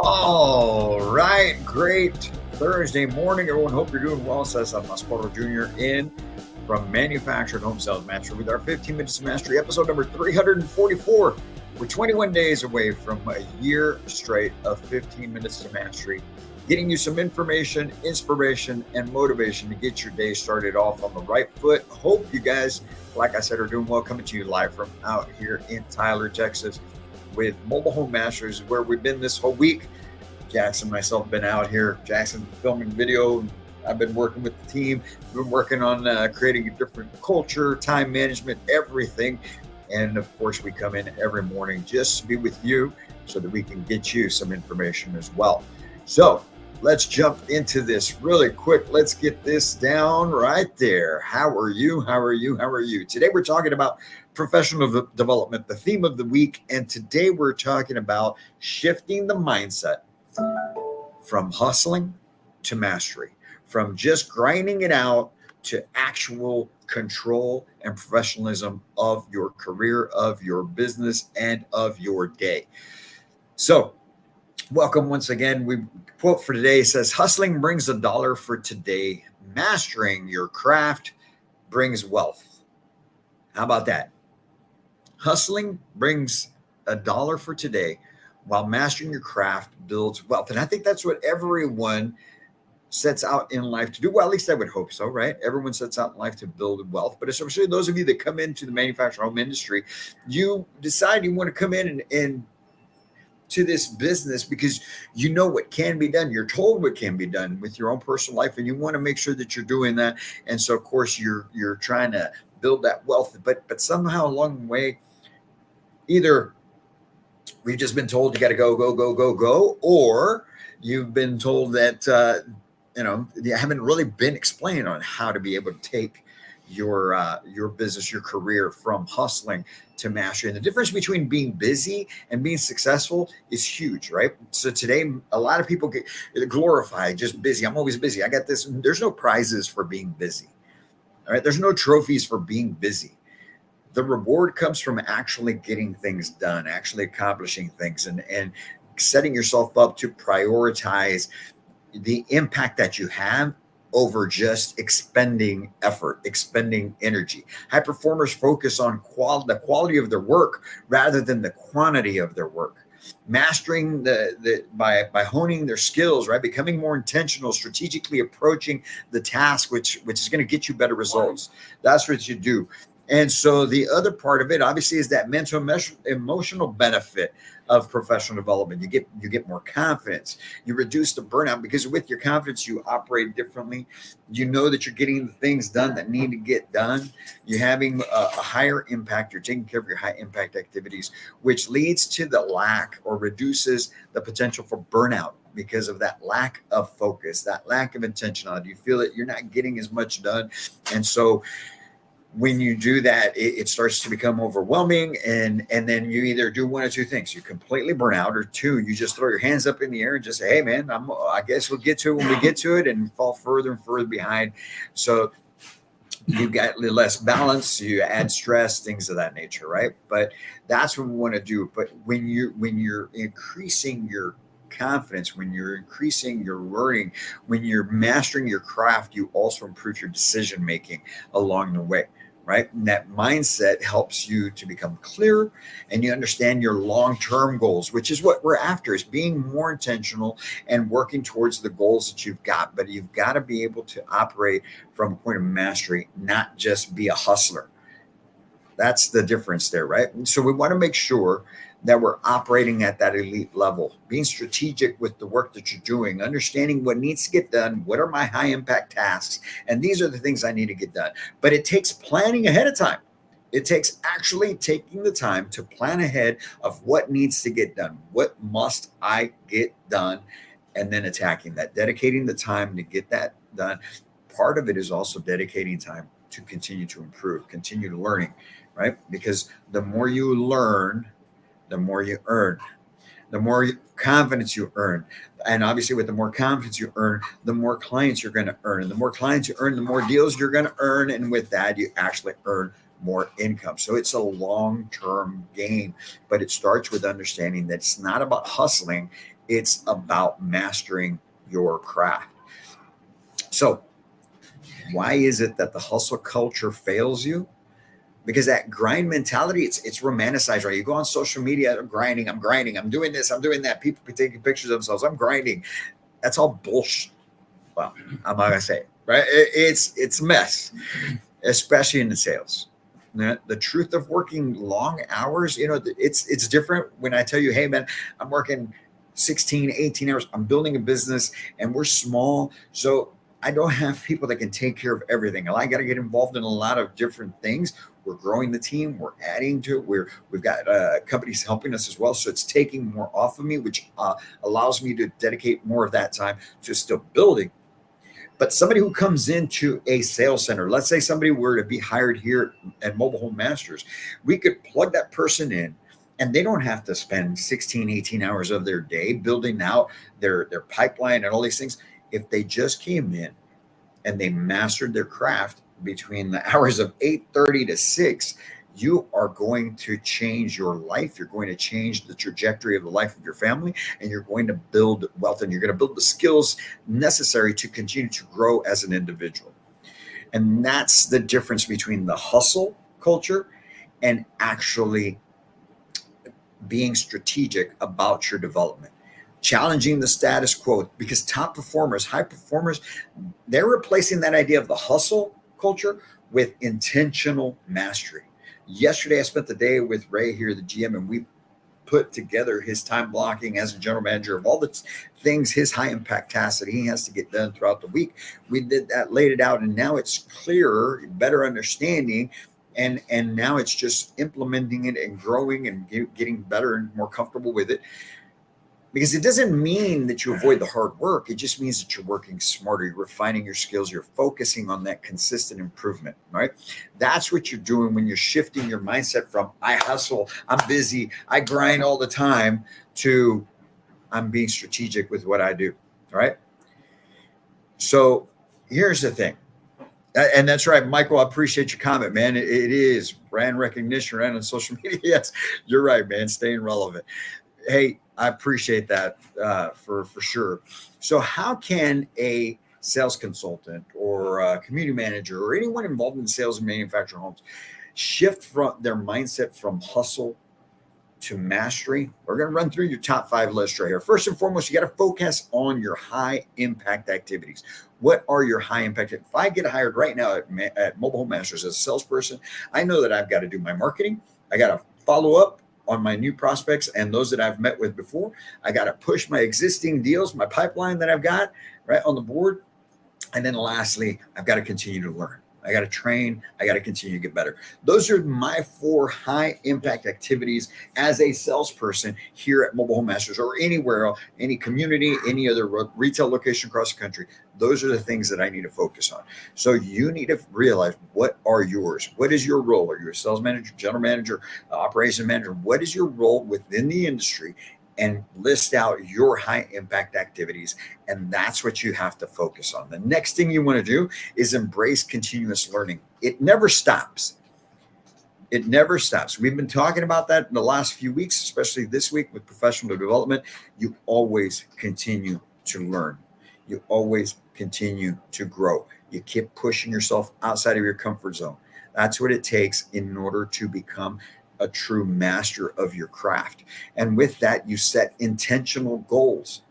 All right, great Thursday morning, everyone. Hope you're doing well. Says Mascoro Jr. in from Manufactured Home Sales Mastery with our 15 Minutes of Mastery, episode number 344. We're 21 days away from a year straight of 15 Minutes to Mastery, getting you some information, inspiration, and motivation to get your day started off on the right foot. Hope you guys, like I said, are doing well. Coming to you live from out here in Tyler, Texas, with Mobile Home Masters, where we've been this whole week. Jackson and myself have been out here. Jackson filming video. I've been working with the team. We've been working on creating a different culture, time management, everything. And of course, we come in every morning just to be with you so that we can get you some information as well. So let's jump into this really quick. Let's get this down right there. How are you? How are you? How are you? Today, we're talking about professional development, the theme of the week. And today, we're talking about shifting the mindset from hustling to mastery, from just grinding it out to actual control and professionalism of your career, of your business, and of your day. So, welcome once again. We quote for today says, "Hustling brings a dollar for today. Mastering your craft brings wealth." How about that? Hustling brings a dollar for today, while mastering your craft builds wealth. And I think that's what everyone sets out in life to do. Well, at least I would hope so, right? Everyone sets out in life to build wealth. But especially those of you that come into the manufactured home industry, you decide you want to come in and to this business because you know what can be done. You're told what can be done with your own personal life, and you want to make sure that you're doing that. And so, of course, you're trying to build that wealth. But somehow along the way, either we've just been told you got to go, go, go, go, go, or you've been told that you haven't really been explained on how to be able to take your business, your career from hustling to mastery. And the difference between being busy and being successful is huge, right? So today, a lot of people get glorified just busy. I'm always busy. I got this. There's no prizes for being busy. All right. There's no trophies for being busy. The reward comes from actually getting things done, actually accomplishing things, and setting yourself up to prioritize the impact that you have over just expending effort, expending energy. High performers focus on the quality of their work rather than the quantity of their work. Mastering by honing their skills, right? Becoming more intentional, strategically approaching the task, which is going to get you better results. That's what you do. And so the other part of it, obviously, is that mental emotional benefit of professional development. You get more confidence. You reduce the burnout because with your confidence, you operate differently. You know that you're getting the things done that need to get done. You're having a higher impact. You're taking care of your high impact activities, which leads to the lack or reduces the potential for burnout because of that lack of focus, that lack of intentionality. You feel that you're not getting as much done. And so when you do that, it starts to become overwhelming, and then you either do one or two things: you completely burn out, or two, you just throw your hands up in the air and just say, "Hey, man, I guess we'll get to it when we get to it," and fall further and further behind. So you've got less balance, you add stress, things of that nature, right? But that's what we want to do. But when you're increasing your confidence, when you're increasing your learning, when you're mastering your craft, you also improve your decision making along the way, right? And that mindset helps you to become clear, and you understand your long-term goals, which is what we're after, is being more intentional and working towards the goals that you've got. But you've got to be able to operate from a point of mastery, not just be a hustler. That's the difference there, right? And so we want to make sure that we're operating at that elite level, being strategic with the work that you're doing, understanding what needs to get done, what are my high impact tasks, and these are the things I need to get done. But it takes planning ahead of time. It takes actually taking the time to plan ahead of what needs to get done. What must I get done? And then attacking that, dedicating the time to get that done. Part of it is also dedicating time to continue to improve, continue learning, right? Because the more you learn, the more you earn, the more confidence you earn. And obviously, with the more confidence you earn, the more clients you're going to earn. And the more clients you earn, the more deals you're going to earn. And with that, you actually earn more income. So it's a long term game, but it starts with understanding that it's not about hustling. It's about mastering your craft. So why is it that the hustle culture fails you? Because that grind mentality, it's romanticized, right? You go on social media, I'm grinding, I'm doing this, I'm doing that. People be taking pictures of themselves, I'm grinding. That's all bullshit. Well, I'm not gonna say it, right? It's a mess, especially in the sales. The truth of working long hours, it's different when I tell you, hey man, I'm working 16, 18 hours. I'm building a business and we're small. So I don't have people that can take care of everything. I got to get involved in a lot of different things. We're growing the team. We're adding to it. We've got companies helping us as well. So it's taking more off of me, which allows me to dedicate more of that time to still building. But somebody who comes into a sales center, let's say somebody were to be hired here at Mobile Home Masters, we could plug that person in and they don't have to spend 16, 18 hours of their day building out their pipeline and all these things. If they just came in and they mastered their craft between the hours of 8:30 to 6, you are going to change your life. You're going to change the trajectory of the life of your family, and you're going to build wealth, and you're going to build the skills necessary to continue to grow as an individual. And that's the difference between the hustle culture and actually being strategic about your development, challenging the status quo. Because top performers, high performers, they're replacing that idea of the hustle culture with intentional mastery. Yesterday, I spent the day with Ray here, the GM, and we put together his time blocking as a general manager of all the things, his high impact tasks that he has to get done throughout the week. We did that, laid it out, and now it's clearer, better understanding. And now it's just implementing it and growing and getting better and more comfortable with it. Because it doesn't mean that you avoid the hard work. It just means that you're working smarter, you're refining your skills, you're focusing on that consistent improvement, right? That's what you're doing when you're shifting your mindset from I hustle, I'm busy, I grind all the time, to I'm being strategic with what I do, right? So here's the thing. And that's right, Michael. I appreciate your comment, man. It is brand recognition, right, on social media. Yes, you're right, man. Staying relevant. Hey, I appreciate that for sure. So, how can a sales consultant or a community manager or anyone involved in sales and manufacturing homes shift from their mindset from hustle to mastery? We're going to run through your top 5 list right here. First and foremost, you got to focus on your high impact activities. What are your high impact? If I get hired right now at Mobile Home Masters as a salesperson, I know that I've got to do my marketing. I got to follow up on my new prospects and those that I've met with before. I got to push my existing deals, my pipeline that I've got right on the board. And then lastly, I've got to continue to learn. I got to train. I got to continue to get better. Those are my 4 high impact activities as a salesperson here at Mobile Home Masters or anywhere else, any community, any other retail location across the country. Those are the things that I need to focus on. So you need to realize, what are yours? What is your role? Are you a sales manager, general manager, operation manager? What is your role within the industry? And list out your high impact activities. And that's what you have to focus on. The next thing you want to do is embrace continuous learning. It never stops. It never stops. We've been talking about that in the last few weeks, especially this week with professional development. You always continue to learn. You always continue to grow. You keep pushing yourself outside of your comfort zone. That's what it takes in order to become a true master of your craft. And with that, you set intentional goals,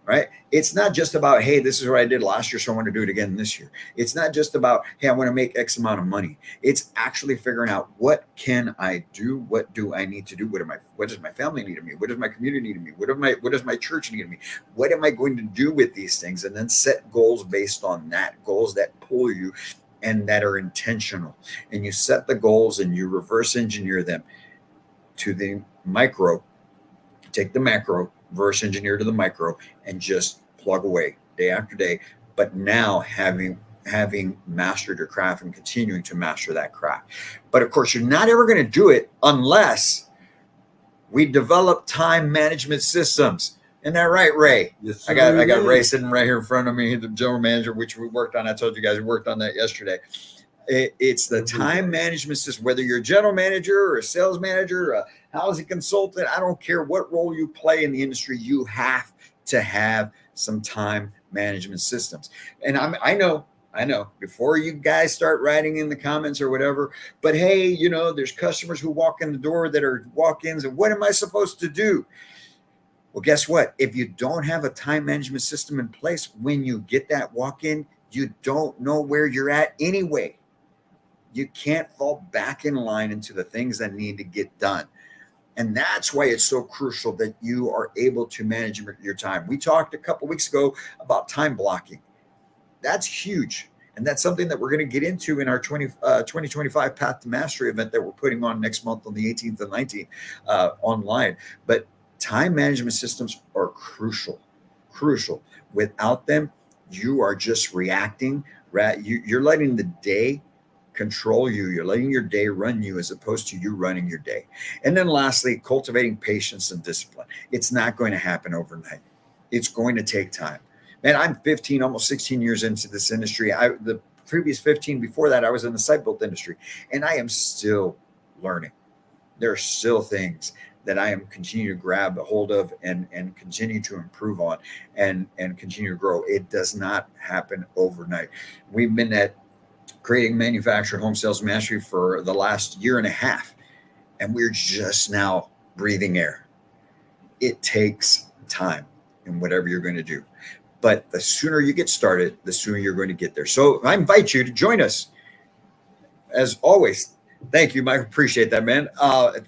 right? It's not just about, hey, this is what I did last year, so I want to do it again this year. It's not just about, hey, I want to make X amount of money. It's actually figuring out, what can I do? What do I need to do? What does my family need of me? What does my community need of me? What does my church need of me? What am I going to do with these things? And then set goals based on that, goals that pull you and that are intentional. And you set the goals and you reverse engineer them to the micro, take the macro, reverse engineer to the micro, and just plug away day after day. But now having mastered your craft and continuing to master that craft. But of course, you're not ever going to do it unless we develop time management systems. Isn't that right, Ray? Yes, sir. I got Ray sitting right here in front of me, the general manager, which we worked on. I told you guys we worked on that yesterday. It's the time management system, whether you're a general manager or a sales manager, housing consultant. I don't care what role you play in the industry. You have to have some time management systems. And I know before you guys start writing in the comments or whatever, but hey, there's customers who walk in the door that are walk-ins, and what am I supposed to do? Well, guess what? If you don't have a time management system in place, when you get that walk-in, you don't know where you're at anyway. You can't fall back in line into the things that need to get done. And that's why it's so crucial that you are able to manage your time. We talked a couple weeks ago about time blocking. That's huge. And that's something that we're going to get into in our 2025 Path to Mastery event that we're putting on next month on the 18th and 19th online. But time management systems are crucial. Without them, you are just reacting. You're letting the day control you. You're letting your day run you as opposed to you running your day. And then lastly, cultivating patience and discipline. It's not going to happen overnight. It's going to take time. Man, I'm 15, almost 16 years into this industry. The previous 15 before that, I was in the site built industry, and I am still learning. There are still things that I am continuing to grab a hold of and continue to improve on and continue to grow. It does not happen overnight. We've been at creating manufactured home sales mastery for the last year and a half, and we're just now breathing air. It takes time in whatever you're going to do, but the sooner you get started, the sooner you're going to get there. So I invite you to join us. As always, thank you, Mike. Appreciate that, man.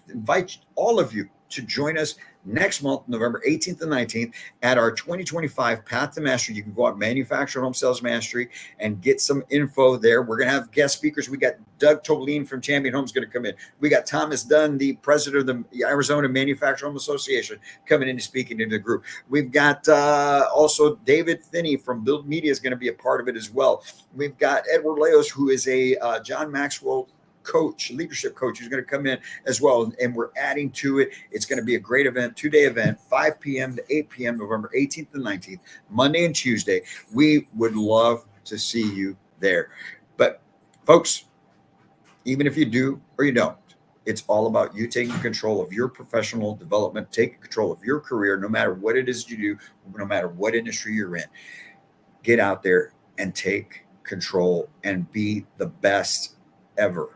Invite all of you to join us next month, November 18th and 19th, at our 2025 Path to Mastery. You can go out Manufactured Home Sales Mastery and get some info there. We're going to have guest speakers. We got Doug Tobolin from Champion Homes going to come in. We got Thomas Dunn, the president of the Arizona Manufactured Home Association, coming in and speaking to the group. We've got also David Finney from Build Media is going to be a part of it as well. We've got Edward Leos, who is a John Maxwell leadership coach, who's going to come in as well, and we're adding to it. It's going to be a great event, 2-day event, 5 p.m. to 8 p.m. November 18th and 19th, Monday and Tuesday. We would love to see you there. But folks, even if you do or you don't, it's all about you taking control of your professional development, taking control of your career, no matter what it is you do, no matter what industry you're in. Get out there and take control and be the best ever.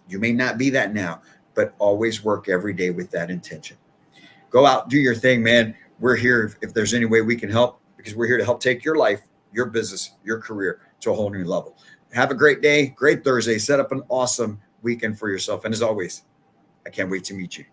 You may not be that now, but always work every day with that intention. Go out, do your thing, man. We're here if there's any way we can help, because we're here to help take your life, your business, your career to a whole new level. Have a great day, great Thursday. Set up an awesome weekend for yourself. And as always, I can't wait to meet you.